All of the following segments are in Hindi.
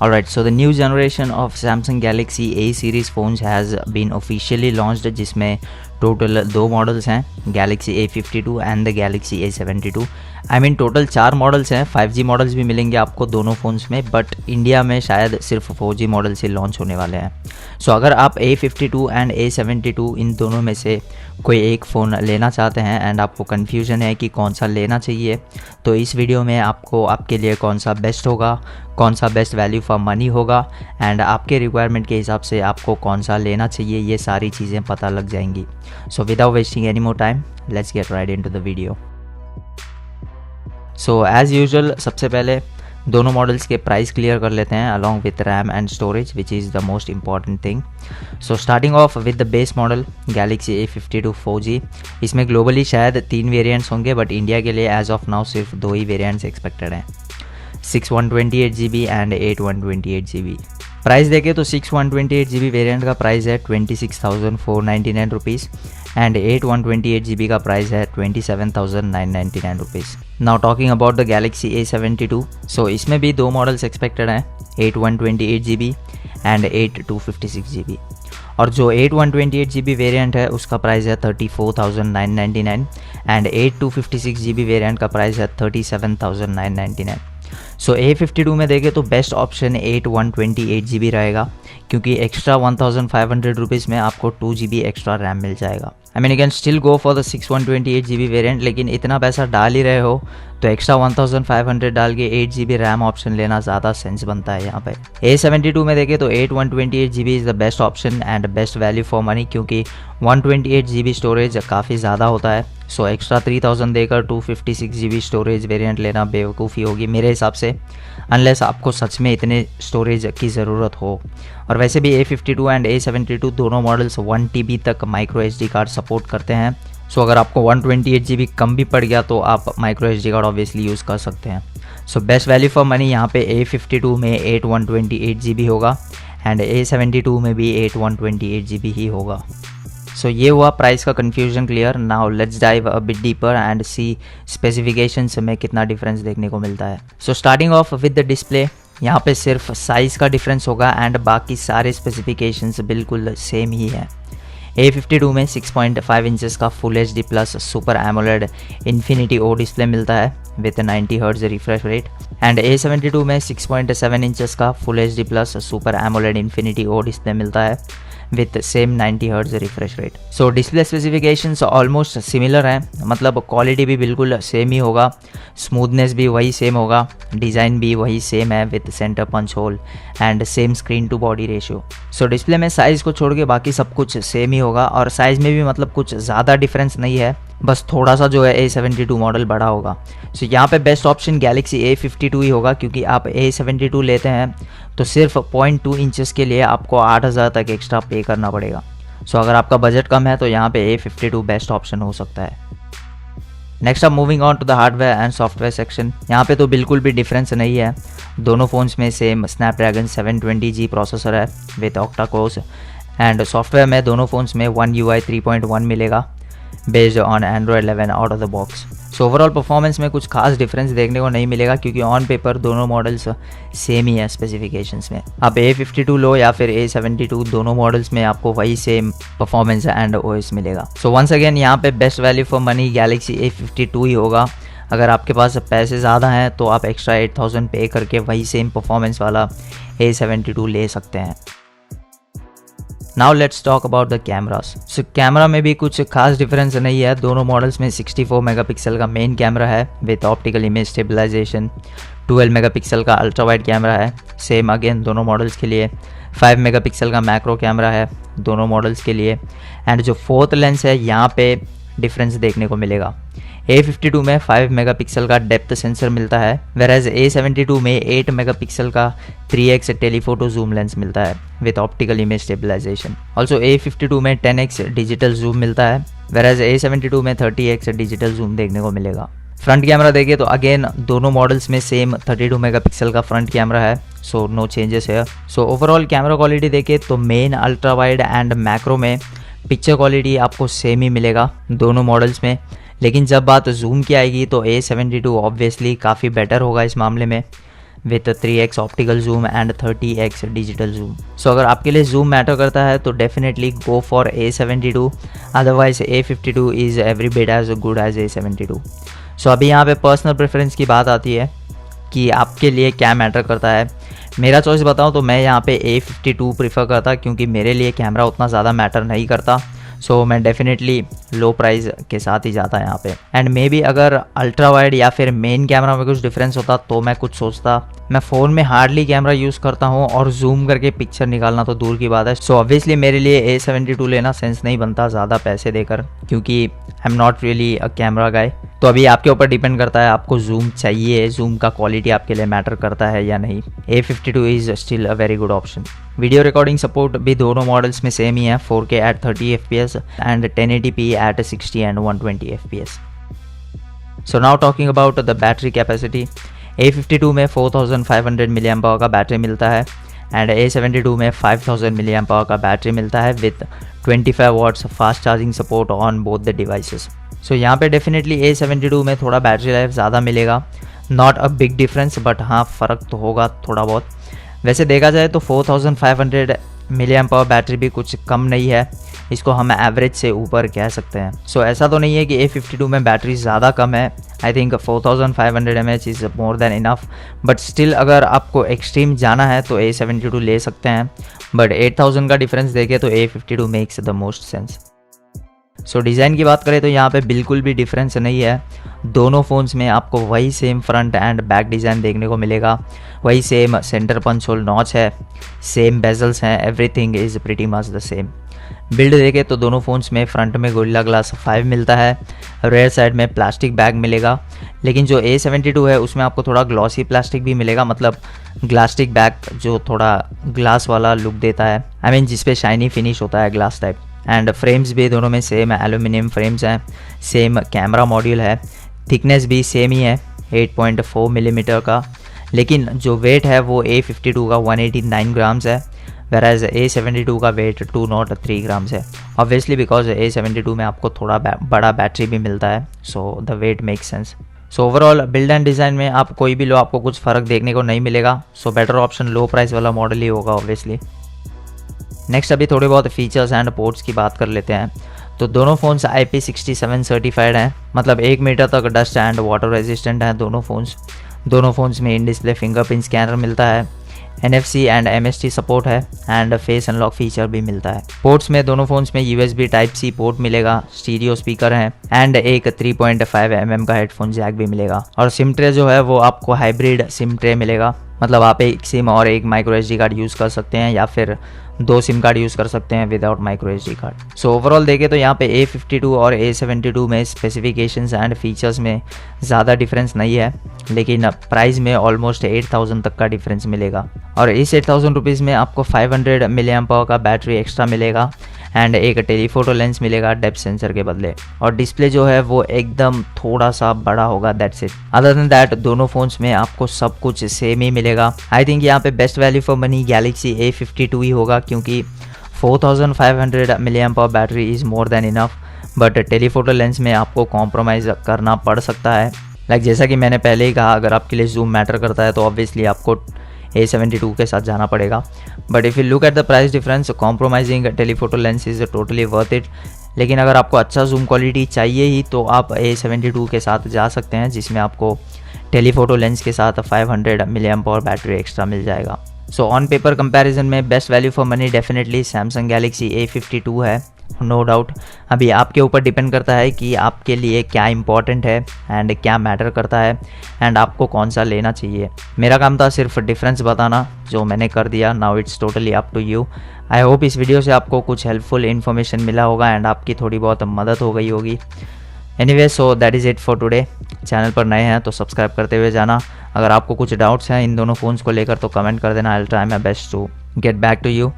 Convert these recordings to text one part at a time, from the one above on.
Alright, so the new generation of Samsung Galaxy A series phones has been officially launched, जिसमें टोटल दो मॉडल्स हैं, Galaxy A52 and the Galaxy A72। I mean total 4 models हैं, 5G मॉडल्स भी मिलेंगे आपको दोनों फ़ोन्स में, बट इंडिया में शायद सिर्फ 4G मॉडल से लॉन्च होने वाले हैं। सो अगर आप A52 एंड A72 इन दोनों में से कोई एक फ़ोन लेना चाहते हैं एंड आपको कन्फ्यूजन है कि कौन सा लेना चाहिए, तो इस वीडियो में आपको आपके लिए कौन सा बेस्ट होगा, कौन सा बेस्ट वैल्यू फॉर मनी होगा एंड आपके रिक्वायरमेंट के हिसाब से आपको कौन सा लेना चाहिए, ये सारी चीज़ें पता लग जाएंगी। So without wasting any more time, let's get right into the video. So as usual सबसे पहले दोनों मॉडल्स के प्राइस क्लियर कर लेते हैं along with RAM and storage, which is the most important thing. So starting off with the base model Galaxy A52 4G। इसमें ग्लोबली शायद 3 वेरिएंट्स होंगे, बट इंडिया के लिए एज ऑफ नाउ सिर्फ 2 ही वेरिएंट्स एक्सपेक्टेड हैं, 6 128GB एंड 8 128GB। प्राइस देखें तो 6 128GB वेरिएंट का प्राइस है 26,499 रुपीज़ एंड 8 128GB का प्राइस है 27,999 rupees. Now talking about the Galaxy A72, सो इसमें भी 2 मॉडल्स एक्सपेक्टेड हैं, 8 128GB एंड 8 256GB। और जो 8 128GB वेरिएंट है उसका प्राइस है 34,999 एंड 8 256GB वेरिएंट का प्राइस है 37,999। सो A52 में देखें तो बेस्ट ऑप्शन 8 128GB रहेगा, क्योंकि एक्स्ट्रा 1,500 रुपीज़ में आपको 2GB एक्स्ट्रा रैम मिल जाएगा। I mean you can still go for the 6 128GB variant, लेकिन इतना पैसा डाल ही रहे हो तो एक्स्ट्रा 1,500 डाल के 8GB रैम ऑप्शन लेना ज़्यादा सेंस बनता है यहाँ पे। A72 में देखें तो 8 128GB is the best option and best value for money, क्योंकि 128GB स्टोरेज काफ़ी ज़्यादा होता है। सो एक्स्ट्रा 3000 देकर 256GB स्टोरेज वेरिएंट लेना बेवकूफ़ी होगी मेरे हिसाब से, अनलेस आपको सच में इतने स्टोरेज की ज़रूरत हो। और वैसे भी A52 एंड A72 दोनों मॉडल्स 1TB तक माइक्रो SD कार्ड सपोर्ट करते हैं। सो अगर आपको 128GB कम भी पड़ गया तो आप micro SD card obviously use कर सकते हैं। So best value for money यहाँ पे A52 में 8 128GB होगा एंड A72 में भी 8 128GB ही होगा। सो ये हुआ प्राइस का confusion clear. Now let's dive a bit deeper and see specifications में कितना डिफरेंस देखने को मिलता है। So starting off with the display, यहाँ पे सिर्फ साइज़ का डिफरेंस होगा एंड बाकी सारे स्पेसिफिकेशंस बिल्कुल सेम ही है। A52 में 6.5 इंचेस का full HD plus super AMOLED infinity O display मिलता है with 90 hertz refresh rate and A72 में 6.7 इंचेस का full HD plus super AMOLED infinity O display मिलता है with same 90 hertz refresh rate. So display specifications almost similar हैं, मतलब क्वालिटी भी बिल्कुल सेम ही होगा, स्मूथनेस भी वही सेम होगा, डिज़ाइन भी वही सेम है with center punch hole and same screen to body ratio. So display में साइज़ को छोड़ के बाकी सब कुछ सेम ही होगा और साइज़ में भी मतलब कुछ ज़्यादा डिफरेंस नहीं है, बस थोड़ा सा जो है A72 मॉडल बड़ा होगा। सो यहाँ पे बेस्ट ऑप्शन Galaxy A52 ही होगा, क्योंकि आप A72 लेते हैं तो सिर्फ 0.2 इंचेस के लिए आपको 8,000 तक एक्स्ट्रा पे करना पड़ेगा। सो अगर आपका बजट कम है तो यहाँ पे A52 बेस्ट ऑप्शन हो सकता है। नेक्स्ट अब moving on to the hardware and software section. यहाँ पे तो बिल्कुल भी डिफरेंस नहीं है, दोनों फ़ोन्स में सेम स्नैपड्रैगन 720G प्रोसेसर है with octa course and software में दोनों फ़ोन्स में One UI 3.1 मिलेगा based on Android 11 out of the box. So overall performance में कुछ खास डिफरेंस देखने को नहीं मिलेगा, क्योंकि ऑन पेपर दोनों मॉडल्स सेम ही है स्पेसिफिकेशंस में। आप A52 लो या फिर A72, दोनों मॉडल्स में आपको वही सेम परफॉर्मेंस एंड OS मिलेगा। सो वंस अगेन यहाँ पे best value for money Galaxy A52 ही होगा। अगर आपके पास पैसे ज़्यादा हैं तो आप एक्स्ट्रा 8,000 पे करके वही सेम परफॉर्मेंस वाला A72 ले सकते हैं। Now let's talk about the cameras. So camera में भी कुछ खास डिफरेंस नहीं है, दोनों मॉडल्स में 64 मेगापिक्सल का मेन कैमरा है with optical image stabilization, 12 megapixel का अल्ट्रा वाइड कैमरा है सेम अगेन दोनों मॉडल्स के लिए, 5 मेगापिक्सल का मैक्रो कैमरा है दोनों मॉडल्स के लिए एंड जो फोर्थ लेंस है यहाँ पे डिफरेंस देखने को मिलेगा। A52 में 5 मेगापिक्सल का डेप्थ सेंसर मिलता है, वेराज A72 में 8 मेगापिक्सल का 3x टेलीफोटो जूम लेंस मिलता है with optical image stabilization. Also A52 में 10x डिजिटल जूम मिलता है, वेराज A72 में 30x डिजिटल जूम देखने को मिलेगा। फ्रंट कैमरा देखें तो अगेन दोनों मॉडल्स में सेम 32 मेगापिक्सल का फ्रंट कैमरा है, सो नो चेंजेस है। सो ओवरऑल कैमरा क्वालिटी देखें तो main ultra wide and macro में पिक्चर क्वालिटी आपको सेम ही मिलेगा दोनों मॉडल्स में, लेकिन जब बात जूम की आएगी तो A72 ऑब्वियसली काफ़ी बेटर होगा इस मामले में। With 3x optical zoom and 30x digital zoom. So अगर आपके लिए जूम मैटर करता है तो definitely go for A72, otherwise A52 is every bit as good as A72। So अभी यहाँ पे पर्सनल प्रेफरेंस की बात आती है कि आपके लिए क्या मैटर करता है। मेरा चॉइस बताऊँ तो मैं यहाँ पे A52 प्रीफर करता, क्योंकि मेरे लिए कैमरा उतना ज़्यादा मैटर नहीं करता। सो मैं डेफिनेटली लो प्राइस के साथ ही जाता यहाँ पे। एंड मे बी अगर अल्ट्रा वाइड या फिर मेन कैमरा में कुछ डिफरेंस होता तो मैं कुछ सोचता। मैं फ़ोन में हार्डली कैमरा यूज़ करता हूँ और जूम करके पिक्चर निकालना तो दूर की बात है। सो ऑब्वियसली मेरे लिए A72 लेना सेंस नहीं बनता ज़्यादा पैसे देकर, क्योंकि I am not really a camera guy. तो अभी आपके ऊपर डिपेंड करता है आपको जूम चाहिए, जूम का क्वालिटी आपके लिए मैटर करता है या नहीं। A52 is still a very good option. Video recording support भी दोनों मॉडल्स में सेम ही है, 4K at 30 FPS and 1080p at 60 and 120 FPS। So now talking about the battery capacity. A52 में 4500 mAh का बैटरी मिलता है एंड A72 में 5000 mAh का बैटरी मिलता है with 25 watts fast charging support on both the devices. So यहाँ पे डेफिनेटली A72 में थोड़ा बैटरी लाइफ ज़्यादा मिलेगा, not a big difference, but हाँ फ़र्क तो होगा थोड़ा बहुत। वैसे देखा जाए तो 4500 mAh बैटरी भी कुछ कम नहीं है, इसको हम एवरेज से ऊपर कह सकते हैं। सो ऐसा तो नहीं है कि A52 में बैटरी ज़्यादा कम है। I think 4500 mAh is more than enough, but still अगर आपको एक्सट्रीम जाना है तो A72 ले सकते हैं, बट 8000 का डिफरेंस देखें तो A52 makes the most sense. So design की बात करें तो यहाँ पे बिल्कुल भी डिफरेंस नहीं है। दोनों फ़ोन्स में आपको वही same front and back design देखने को मिलेगा, वही same center punch hole notch है, सेम बेजल्स हैं, everything is pretty much the same. Build देखें तो दोनों फ़ोन्स में फ्रंट में गोरिल्ला ग्लास 5 मिलता है, रेयर साइड में प्लास्टिक बैग मिलेगा, लेकिन जो A72 है उसमें आपको थोड़ा ग्लॉसी प्लास्टिक भी मिलेगा, मतलब ग्लास्टिक बैग जो थोड़ा ग्लास वाला लुक देता है, आई मीन जिसपे शाइनी फिनिश होता है ग्लास टाइप। एंड फ्रेम्स भी दोनों में सेम एल्यूमिनियम फ्रेम्स हैं, सेम कैमरा मॉड्यूल है, थिकनेस भी सेम ही है 8.4 मिलीमीटर का, लेकिन जो वेट है वो A52 का 189 ग्राम्स है, whereas A72 का वेट 203 ग्राम्स है। ऑब्वियसली बिकॉज A72 में आपको थोड़ा बड़ा बैटरी भी मिलता है, so the weight makes sense. So overall build and design में आप कोई भी लो आपको कुछ फ़र्क देखने को नहीं मिलेगा, सो बेटर ऑप्शन लो प्राइस वाला मॉडल ही होगा ऑब्वियसली। नेक्स्ट अभी थोड़े बहुत फीचर्स एंड पोर्ट्स की बात कर लेते हैं। तो दोनों फ़ोन्स IP67 सर्टिफाइड हैं, मतलब 1 मीटर तक डस्ट एंड वाटर रेजिस्टेंट हैं दोनों फ़ोन्स में इन डिस्प्ले फिंगरप्रिंट स्कैनर मिलता है, NFC एंड MST सपोर्ट है एंड फेस अनलॉक फीचर भी मिलता है। पोर्ट्स में दोनों फ़ोन्स में USB Type-C पोर्ट मिलेगा, स्टीरियो स्पीकर हैं एंड एक 3.5 mm का हेडफोन जैक भी मिलेगा। और सिम ट्रे जो है वो आपको हाइब्रिड सिम ट्रे मिलेगा, मतलब आप एक सिम और एक माइक्रो SD कार्ड यूज़ कर सकते हैं या फिर 2 सिम कार्ड यूज़ कर सकते हैं without micro SD card. So overall देखें तो यहाँ पे A52 और A72 में स्पेसिफिकेशंस एंड फीचर्स में ज़्यादा डिफरेंस नहीं है, लेकिन प्राइस में ऑलमोस्ट 8000 तक का डिफरेंस मिलेगा। और इस 8000 रुपीज़ में आपको 500 mAh का बैटरी एक्स्ट्रा मिलेगा एंड एक टेलीफोटो लेंस मिलेगा डेप्थ सेंसर के बदले, और डिस्प्ले जो है वो एकदम थोड़ा सा बड़ा होगा, that's it. Other than that दोनों फ़ोन्स में आपको सब कुछ सेम ही मिलेगा। आई थिंक यहाँ पे best value for money Galaxy A52 ही होगा, क्योंकि 4500 mAh battery is more than enough, but telephoto lens में आपको कॉम्प्रोमाइज़ करना पड़ सकता है। जैसा कि मैंने पहले ही कहा, अगर आपके लिए जूम मैटर करता है तो ऑब्वियसली आपको A72 के साथ जाना पड़ेगा, but if you look at the price difference compromising telephoto lens is totally worth it. लेकिन अगर आपको अच्छा जूम क्वालिटी चाहिए ही तो आप A72 के साथ जा सकते हैं, जिसमें आपको टेलीफोटो लेंस के साथ 500 mAh बैटरी एक्स्ट्रा मिल जाएगा। सो ऑन पेपर कंपैरिजन में best value for money definitely Samsung Galaxy A52 है, नो डाउट। अभी आपके ऊपर डिपेंड करता है कि आपके लिए क्या इंपॉर्टेंट है एंड क्या मैटर करता है एंड आपको कौन सा लेना चाहिए। मेरा काम था सिर्फ डिफरेंस बताना, जो मैंने कर दिया। Now it's totally up to you. I hope इस वीडियो से आपको कुछ हेल्पफुल इन्फॉर्मेशन मिला होगा एंड आपकी थोड़ी बहुत मदद हो गई होगी। Anyway, so that is it for today. Channel पर नए हैं तो सब्सक्राइब करते हुए जाना। अगर आपको कुछ डाउट्स हैं इन दोनों फ़ोन्स को लेकर तो कमेंट कर देना। I will try my best to get back to you.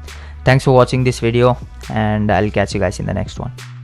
Thanks for watching this video and I'll catch you guys in the next one.